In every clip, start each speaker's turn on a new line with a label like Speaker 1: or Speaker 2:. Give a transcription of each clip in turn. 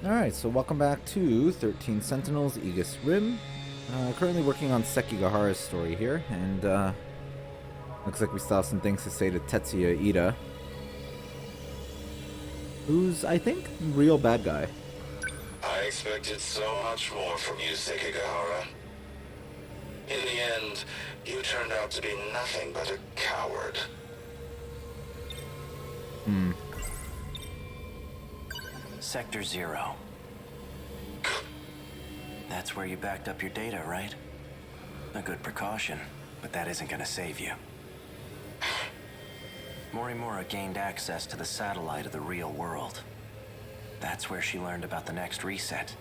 Speaker 1: Alright, so welcome back to 13 Sentinels, Aegis Rim. Currently working on Sekigahara's story here, and looks like we still have some things to say to Tetsuya Ida, who's, I think, real bad guy.
Speaker 2: I expected so much more from you, Sekigahara. In the end, you turned out to be nothing but a coward.
Speaker 3: Sector 0. That's where you backed up your data, right? A good precaution, but that isn't gonna save you. Morimura gained access to the satellite of the real world. That's where she learned about the next reset.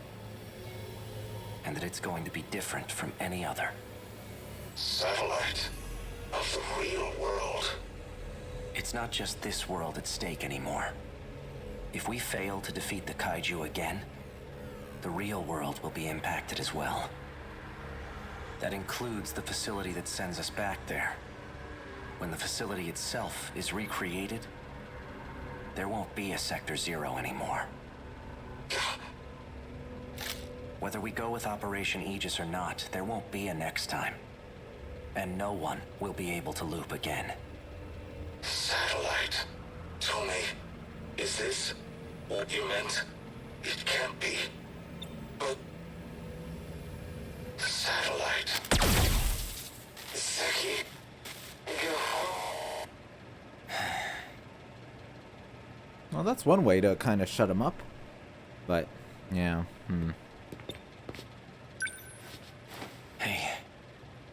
Speaker 3: And that it's going to be different from any other.
Speaker 2: Satellite of the real world.
Speaker 3: It's not just this world at stake anymore. If we fail to defeat the kaiju again, the real world will be impacted as well. That includes the facility that sends us back there. When the facility itself is recreated, there won't be a Sector 0 anymore. Whether we go with Operation Aegis or not, there won't be a next time. And no one will be able to loop again.
Speaker 2: Satellite. Tell me, is this what you meant? It can't be. But... the satellite... Seki...
Speaker 1: Well, that's one way to kind of shut him up. But, yeah,
Speaker 3: Hey,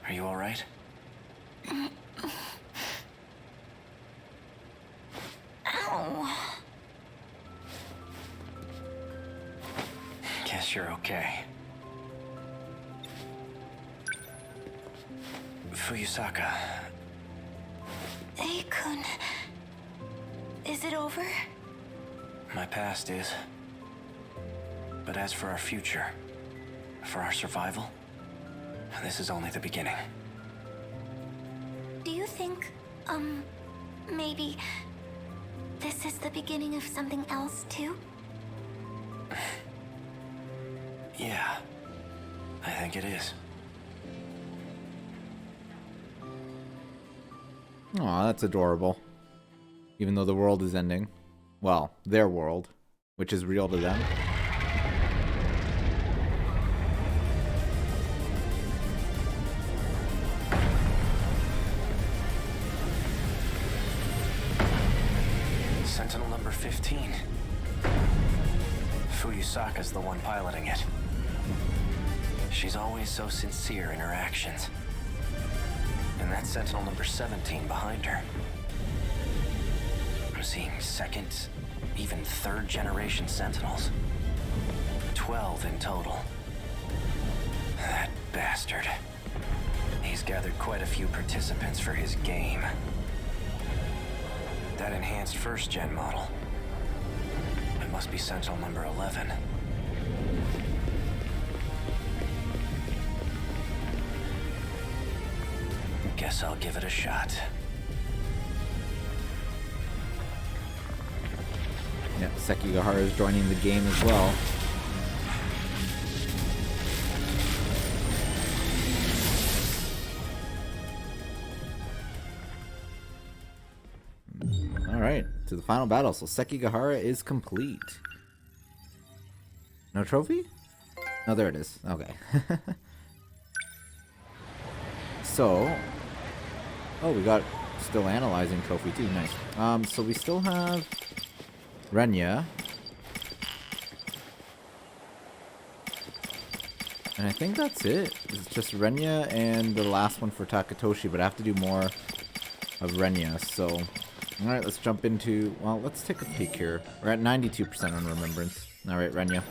Speaker 3: are you alright?
Speaker 4: Ow.
Speaker 3: Guess you're okay. Fuyusaka.
Speaker 4: Hey-kun. Is it over?
Speaker 3: My past is. But as for our future, for our survival, this is only the beginning.
Speaker 4: Do you think, maybe this is the beginning of something else, too?
Speaker 3: Yeah, I think it is.
Speaker 1: Aw, that's adorable. Even though the world is ending. Well, their world, which is real to them.
Speaker 3: Sentinel number 15. Fuyusaka's the one piloting it. She's always so sincere in her actions. And that's Sentinel number 17 behind her. I'm seeing second, even third generation Sentinels. 12 in total. That bastard. He's gathered quite a few participants for his game. That enhanced first-gen model. It must be Sentinel number 11. Guess I'll give it a shot.
Speaker 1: Yeah, Sekigahara is joining the game as well. Alright, to the final battle. So Sekigahara is complete. No trophy? Oh, there it is. Okay. So... oh, we got still analyzing trophy too. Nice. So we still have Renya. And I think that's it. It's just Renya and the last one for Takatoshi, but I have to do more of Renya, so... alright, let's jump into... well, let's take a peek here. We're at 92% on Remembrance. Alright, Renya.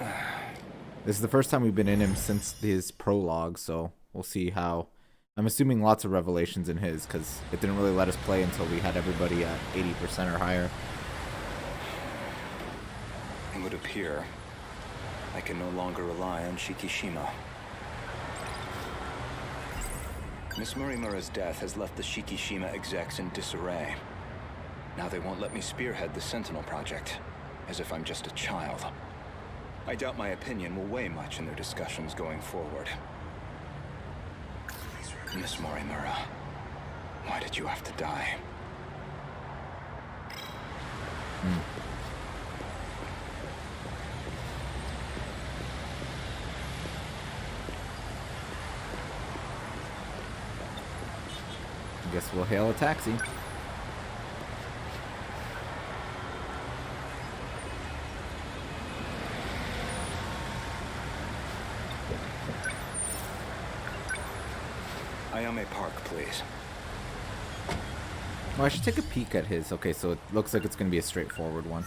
Speaker 1: This is the first time we've been in him since his prologue, so we'll see how... I'm assuming lots of revelations in his, because it didn't really let us play until we had everybody at 80% or higher.
Speaker 5: It would appear I can no longer rely on Shikishima. Miss Morimura's death has left the Shikishima execs in disarray. Now they won't let me spearhead the Sentinel project, as if I'm just a child. I doubt my opinion will weigh much in their discussions going forward. Miss Morimura, why did you have to die?
Speaker 1: I guess we'll hail a taxi.
Speaker 5: Ayame Park, please.
Speaker 1: Well, I should take a peek at his. Okay, so it looks like it's going to be a straightforward one.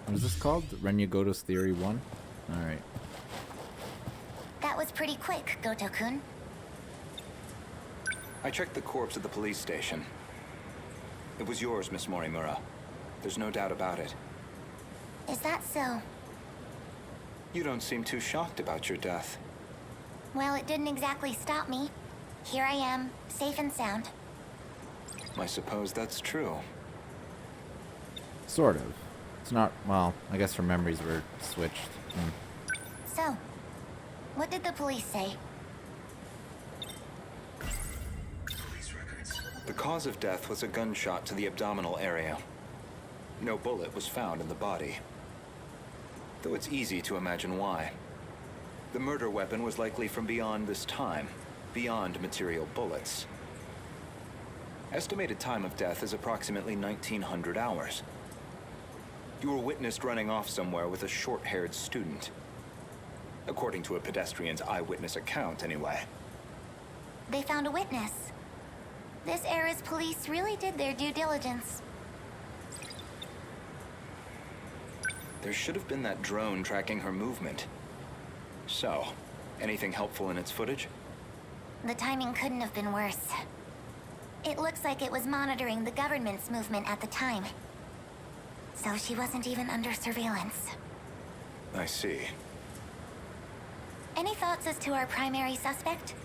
Speaker 1: What is this called? Renya Goto's Theory 1? Alright.
Speaker 4: That was pretty quick, Goto-kun.
Speaker 5: I checked the corpse at the police station. It was yours, Miss Morimura. There's no doubt about it.
Speaker 4: Is that so?
Speaker 5: You don't seem too shocked about your death.
Speaker 4: Well, it didn't exactly stop me. Here I am, safe and sound.
Speaker 5: I suppose that's true.
Speaker 1: Sort of. It's not, well, I guess her memories were switched.
Speaker 4: So, what did the police say?
Speaker 5: The cause of death was a gunshot to the abdominal area. No bullet was found in the body. Though it's easy to imagine why. The murder weapon was likely from beyond this time, beyond material bullets. Estimated time of death is approximately 1900 hours. You were witnessed running off somewhere with a short-haired student. According to a pedestrian's eyewitness account, anyway.
Speaker 4: They found a witness. This era's police really did their due diligence.
Speaker 5: There should have been that drone tracking her movement. So, anything helpful in its footage?
Speaker 4: The timing couldn't have been worse. It looks like it was monitoring the government's movement at the time. So she wasn't even under surveillance.
Speaker 5: I see.
Speaker 4: Any thoughts as to our primary suspect?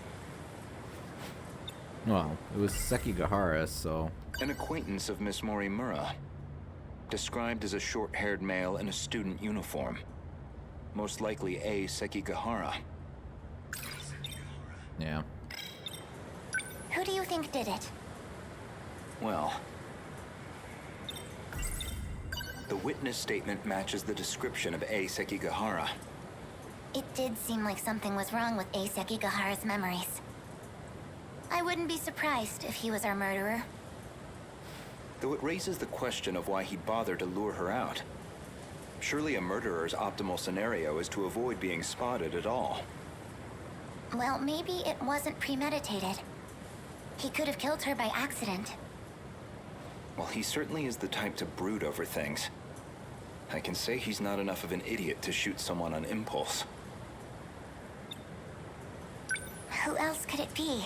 Speaker 1: Well, it was Sekigahara, so...
Speaker 5: An acquaintance of Miss Morimura. Described as a short-haired male in a student uniform. Most likely A. Sekigahara.
Speaker 1: Yeah.
Speaker 4: Who do you think did it?
Speaker 5: Well... the witness statement matches the description of A. Sekigahara.
Speaker 4: It did seem like something was wrong with A. Sekigahara's memories. I wouldn't be surprised if he was our murderer.
Speaker 5: Though it raises the question of why he'd bother to lure her out. Surely a murderer's optimal scenario is to avoid being spotted at all.
Speaker 4: Well, maybe it wasn't premeditated. He could have killed her by accident.
Speaker 5: Well, he certainly is the type to brood over things. I can say he's not enough of an idiot to shoot someone on impulse.
Speaker 4: Who else could it be?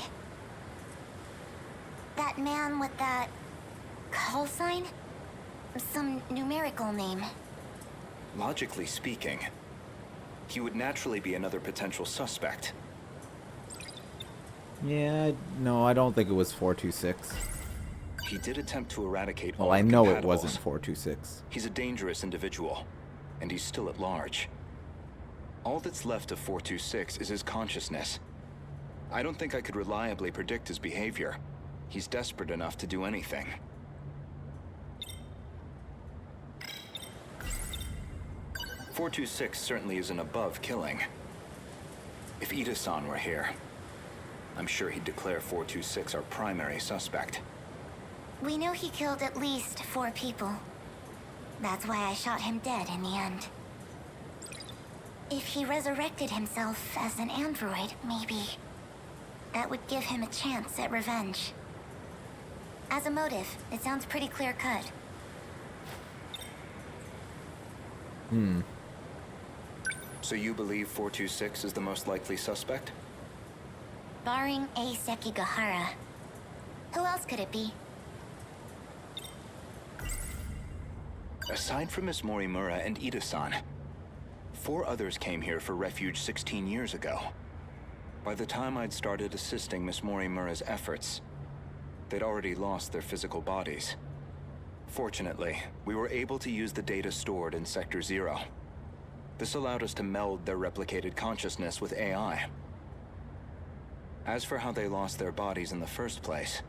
Speaker 4: That man with that... call sign? Some numerical name.
Speaker 5: Logically speaking, he would naturally be another potential suspect.
Speaker 1: Yeah, no, I don't think it was 426.
Speaker 5: He did attempt to eradicate all
Speaker 1: Well, I know it
Speaker 5: incompatibles.
Speaker 1: wasn't 426.
Speaker 5: He's a dangerous individual, and he's still at large. All that's left of 426 is his consciousness. I don't think I could reliably predict his behavior. He's desperate enough to do anything. .426 certainly isn't above killing. If Ida-san were here, I'm sure he'd declare 426 our primary suspect.
Speaker 4: We know he killed at least 4 people. That's why I shot him dead in the end. If he resurrected himself as an android, maybe that would give him a chance at revenge. As a motive, it sounds pretty clear-cut.
Speaker 5: So you believe 426 is the most likely suspect?
Speaker 4: Barring A. Sekigahara. Who else could it be?
Speaker 5: Aside from Miss Morimura and Ida-san, 4 others came here for refuge 16 years ago. By the time I'd started assisting Miss Morimura's efforts, they'd already lost their physical bodies. Fortunately, we were able to use the data stored in Sector 0. This allowed us to meld their replicated consciousness with AI. As for how they lost their bodies in the first place,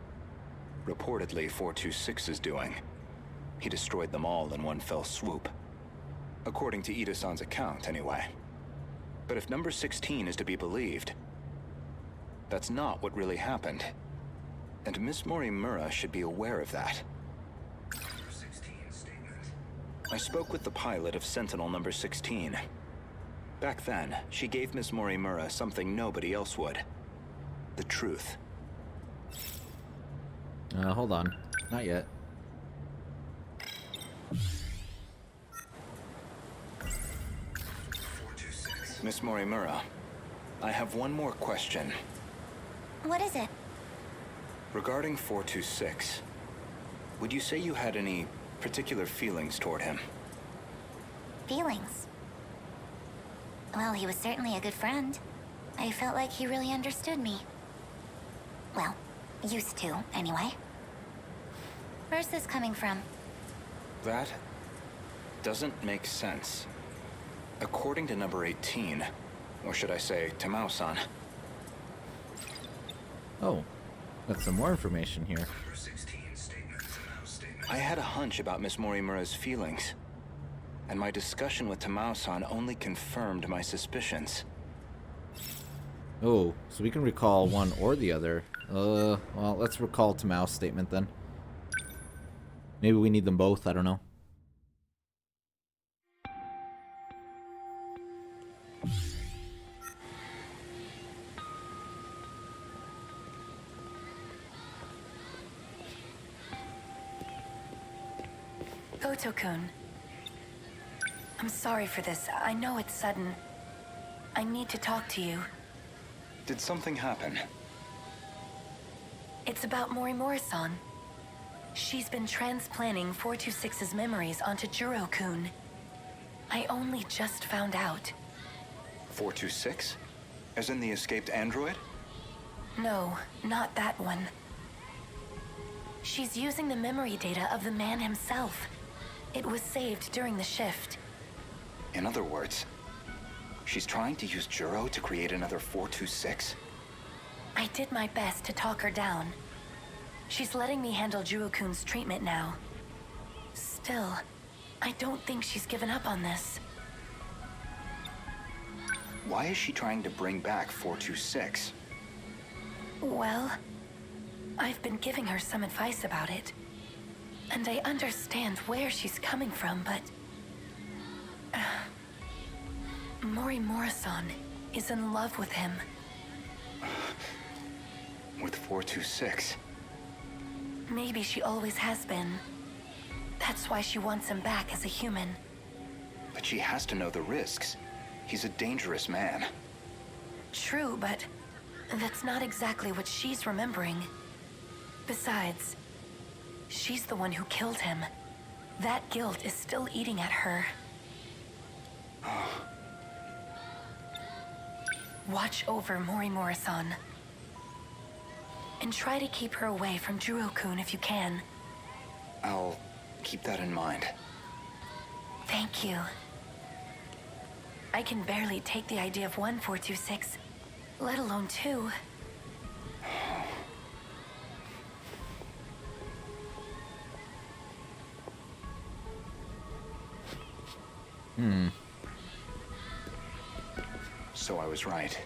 Speaker 5: reportedly 426 is doing. He destroyed them all in one fell swoop. According to Ida-san's account, anyway. But if number 16 is to be believed, that's not what really happened. And Miss Morimura should be aware of that. I spoke with the pilot of Sentinel number 16. Back then, she gave Miss Morimura something nobody else would. The truth.
Speaker 1: Hold on. Not yet.
Speaker 5: Miss Morimura, I have one more question.
Speaker 4: What is it?
Speaker 5: Regarding 426, would you say you had any particular feelings toward him?
Speaker 4: Feelings? Well, he was certainly a good friend. I felt like he really understood me. Well, used to, anyway. Where's this coming from?
Speaker 5: That doesn't make sense. According to number 18, or should I say, Tamao-san.
Speaker 1: Oh, got some more information here.
Speaker 5: I had a hunch about Miss Morimura's feelings, and my discussion with Tamao-san only confirmed my suspicions.
Speaker 1: Oh, so we can recall one or the other. Well, let's recall Tamao's statement then. Maybe we need them both, I don't know.
Speaker 6: Goto-kun. I'm sorry for this. I know it's sudden. I need to talk to you.
Speaker 5: Did something happen?
Speaker 6: It's about Morimura-san. She's been transplanting 426's memories onto Juro-kun. I only just found out.
Speaker 5: 426? As in the escaped android?
Speaker 6: No, not that one. She's using the memory data of the man himself. It was saved during the shift.
Speaker 5: In other words, she's trying to use Juro to create another 426?
Speaker 6: I did my best to talk her down. She's letting me handle Juro-kun's treatment now. Still, I don't think she's given up on this.
Speaker 5: Why is she trying to bring back 426?
Speaker 6: Well, I've been giving her some advice about it. And I understand where she's coming from, but... Morimura-san is in love with him.
Speaker 5: With 426?
Speaker 6: Maybe she always has been. That's why she wants him back as a human.
Speaker 5: But she has to know the risks. He's a dangerous man.
Speaker 6: True, but that's not exactly what she's remembering. Besides, she's the one who killed him. That guilt is still eating at her. Watch over Morimura-san. And try to keep her away from Juro-kun if you can.
Speaker 5: I'll keep that in mind.
Speaker 6: Thank you. I can barely take the idea of 426, let alone 2.
Speaker 5: So I was right.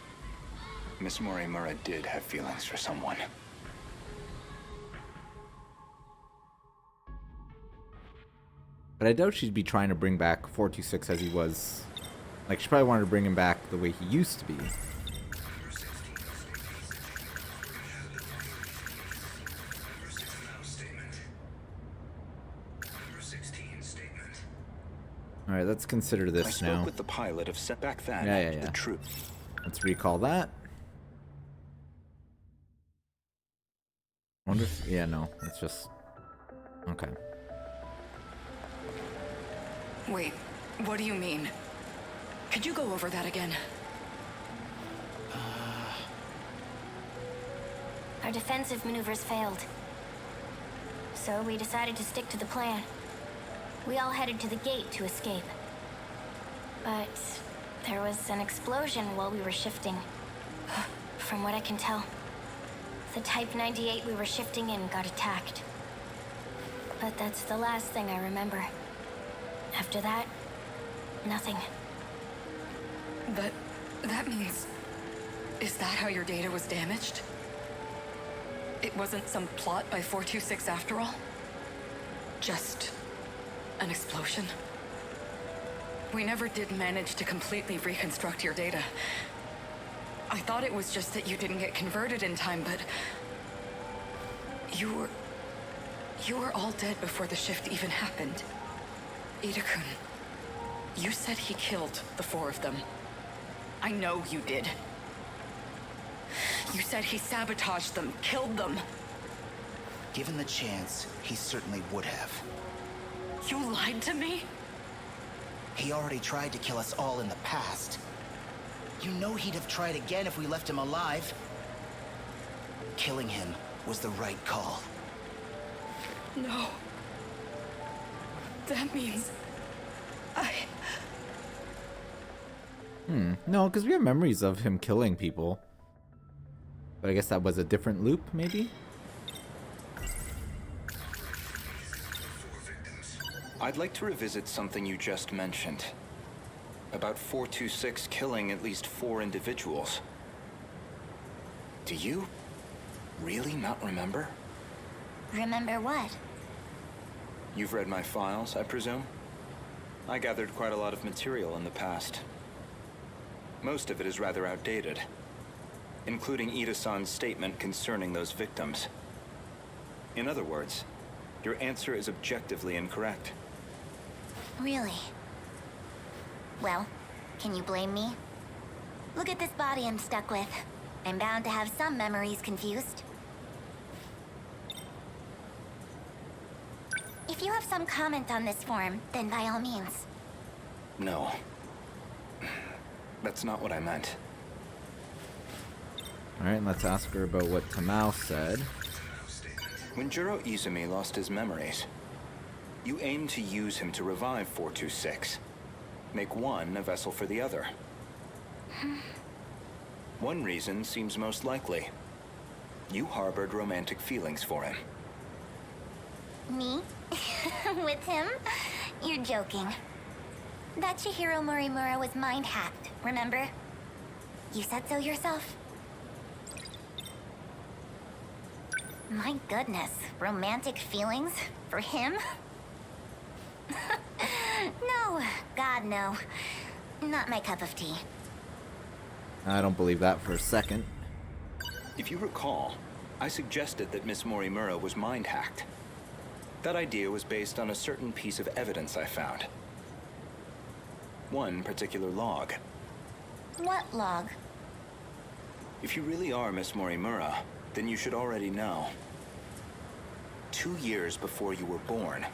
Speaker 5: Miss Morimura did have feelings for someone.
Speaker 1: But I doubt she'd be trying to bring back 426 as he was. Like, she probably wanted to bring him back the way he used to be. Alright, let's consider this
Speaker 5: I spoke
Speaker 1: now.
Speaker 5: with the pilot of set back then.
Speaker 1: Yeah.
Speaker 5: The truth.
Speaker 1: Let's recall that. Wonder if... Yeah, no. It's just... Okay.
Speaker 7: Wait, what do you mean? Could you go over that again?
Speaker 4: Our defensive maneuvers failed. So we decided to stick to the plan. We all headed to the gate to escape. But there was an explosion while we were shifting. From what I can tell, the Type 98 we were shifting in got attacked. But that's the last thing I remember. After that, nothing.
Speaker 7: But that means... Is that how your data was damaged? It wasn't some plot by 426 after all? Just an explosion? We never did manage to completely reconstruct your data. I thought it was just that you didn't get converted in time, but... You were all dead before the shift even happened. Ida-kun, you said he killed the 4 of them. I know you did. You said he sabotaged them, killed them.
Speaker 8: Given the chance, he certainly would have.
Speaker 7: You lied to me?
Speaker 8: He already tried to kill us all in the past. You know he'd have tried again if we left him alive. Killing him was the right call.
Speaker 7: No. That means...
Speaker 1: No, because we have memories of him killing people. But I guess that was a different loop, maybe?
Speaker 5: I'd like to revisit something you just mentioned. About 426 killing at least 4 individuals. Do you really not remember?
Speaker 4: Remember what?
Speaker 5: You've read my files, I presume? I gathered quite a lot of material in the past. Most of it is rather outdated, including Ida-san's statement concerning those victims. In other words, your answer is objectively incorrect.
Speaker 4: Really? Well, can you blame me? Look at this body I'm stuck with. I'm bound to have some memories confused. If you have some comment on this form, then by all means.
Speaker 5: No. That's not what I meant.
Speaker 1: Alright, let's ask her about what Tamao said.
Speaker 5: When Jiro Izumi lost his memories, you aimed to use him to revive 426. Make one a vessel for the other. One reason seems most likely. You harbored romantic feelings for him.
Speaker 4: Me? With him? You're joking. That Chihiro Morimura was mind-hacked, remember? You said so yourself. My goodness, romantic feelings? For him? No, God no. Not my cup of tea.
Speaker 1: I don't believe that for a second.
Speaker 5: If you recall, I suggested that Miss Morimura was mind-hacked. That idea was based on a certain piece of evidence I found. One particular log.
Speaker 4: What log?
Speaker 5: If you really are Miss Morimura, then you should already know. 2 years before you were born,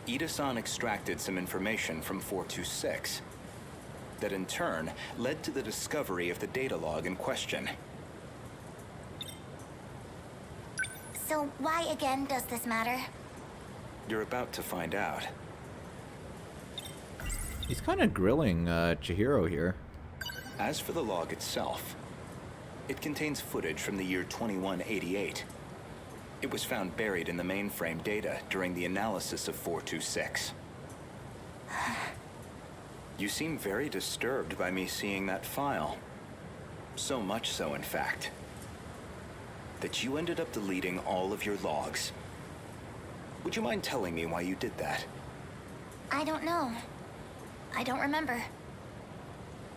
Speaker 5: Ida-san extracted some information from 426 that in turn led to the discovery of the data log in question.
Speaker 4: So why again does this matter?
Speaker 5: You're about to find out.
Speaker 1: He's kind of grilling Chihiro here.
Speaker 5: As for the log itself, it contains footage from the year 2188. It was found buried in the mainframe data during the analysis of 426. You seem very disturbed by me seeing that file. So much so, in fact, that you ended up deleting all of your logs. Would you mind telling me why you did that?
Speaker 4: I don't know. I don't remember.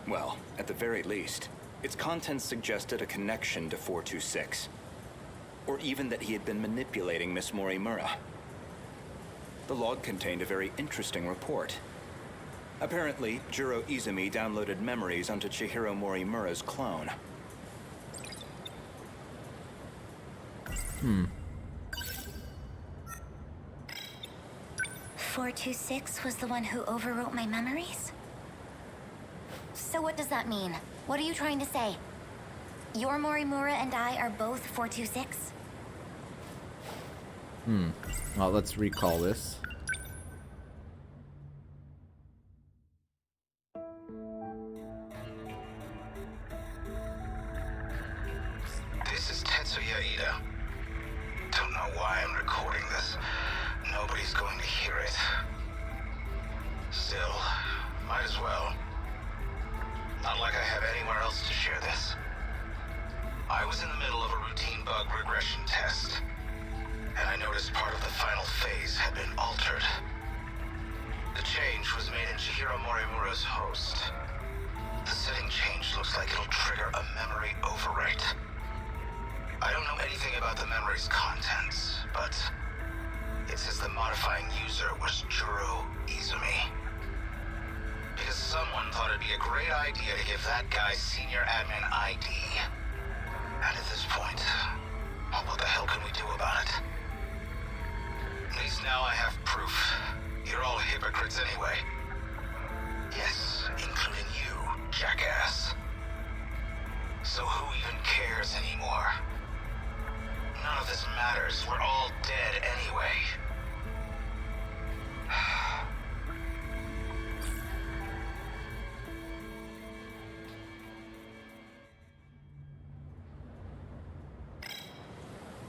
Speaker 5: Well, at the very least, its contents suggested a connection to 426. Or even that he had been manipulating Miss Morimura. The log contained a very interesting report. Apparently, Jiro Izumi downloaded memories onto Chihiro Morimura's clone.
Speaker 4: 426 was the one who overwrote my memories? So what does that mean? What are you trying to say? Your Morimura and I are both 426?
Speaker 1: Well, let's recall this.
Speaker 2: This is Tetsuya Ida. Don't know why I'm recording this. Nobody's going to hear it. Still, might as well. Not like I have anywhere else to share this. I was in the middle of a routine bug regression test, and I noticed part of the final phase had been altered. The change was made in Chihiro Morimura's host. The setting change looks like it'll trigger a memory overwrite. I don't know anything about the memory's contents, but it says the modifying user was Juro Izumi. Because someone thought it'd be a great idea to give that guy senior admin ID. And at this point, well, what the hell can we do about it? At least now I have proof. You're all hypocrites anyway. Yes, including you, jackass. So who even cares anymore? None of this matters. We're all dead anyway.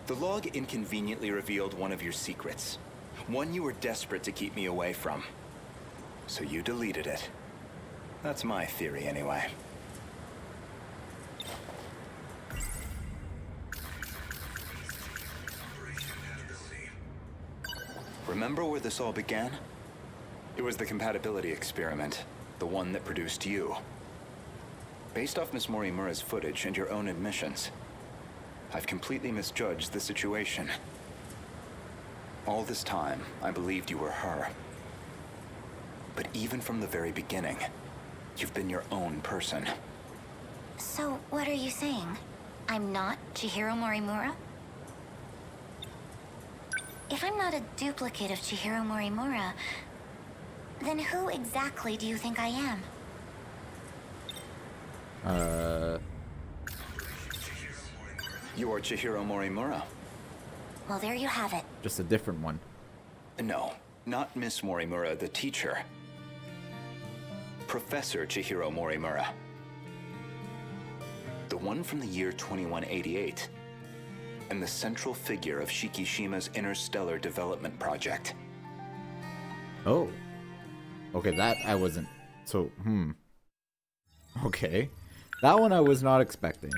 Speaker 5: The log inconveniently revealed one of your secrets. One you were desperate to keep me away from. So you deleted it. That's my theory, anyway. Remember where this all began? It was the compatibility experiment, the one that produced you. Based off Miss Morimura's footage and your own admissions, I've completely misjudged the situation. All this time, I believed you were her. But even from the very beginning, you've been your own person.
Speaker 4: So, what are you saying? I'm not Chihiro Morimura? If I'm not a duplicate of Chihiro Morimura, then who exactly do you think I am?
Speaker 5: You are Chihiro Morimura.
Speaker 4: Well, there you have it.
Speaker 1: Just a different one.
Speaker 5: No, not Miss Morimura, the teacher. Professor Chihiro Morimura. The one from the year 2188. And the central figure of Shikishima's interstellar development project.
Speaker 1: Oh. Okay, that I wasn't... So, Okay. That one I was not expecting.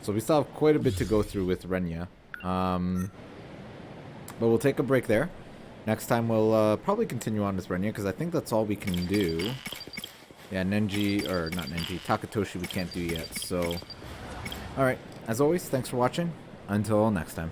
Speaker 1: So we still have quite a bit to go through with Renya. But we'll take a break there. Next time we'll probably continue on with Renya, because I think that's all we can do. Yeah, Nenji, or not Nenji, Takatoshi we can't do yet, so... Alright, as always, thanks for watching. Until next time.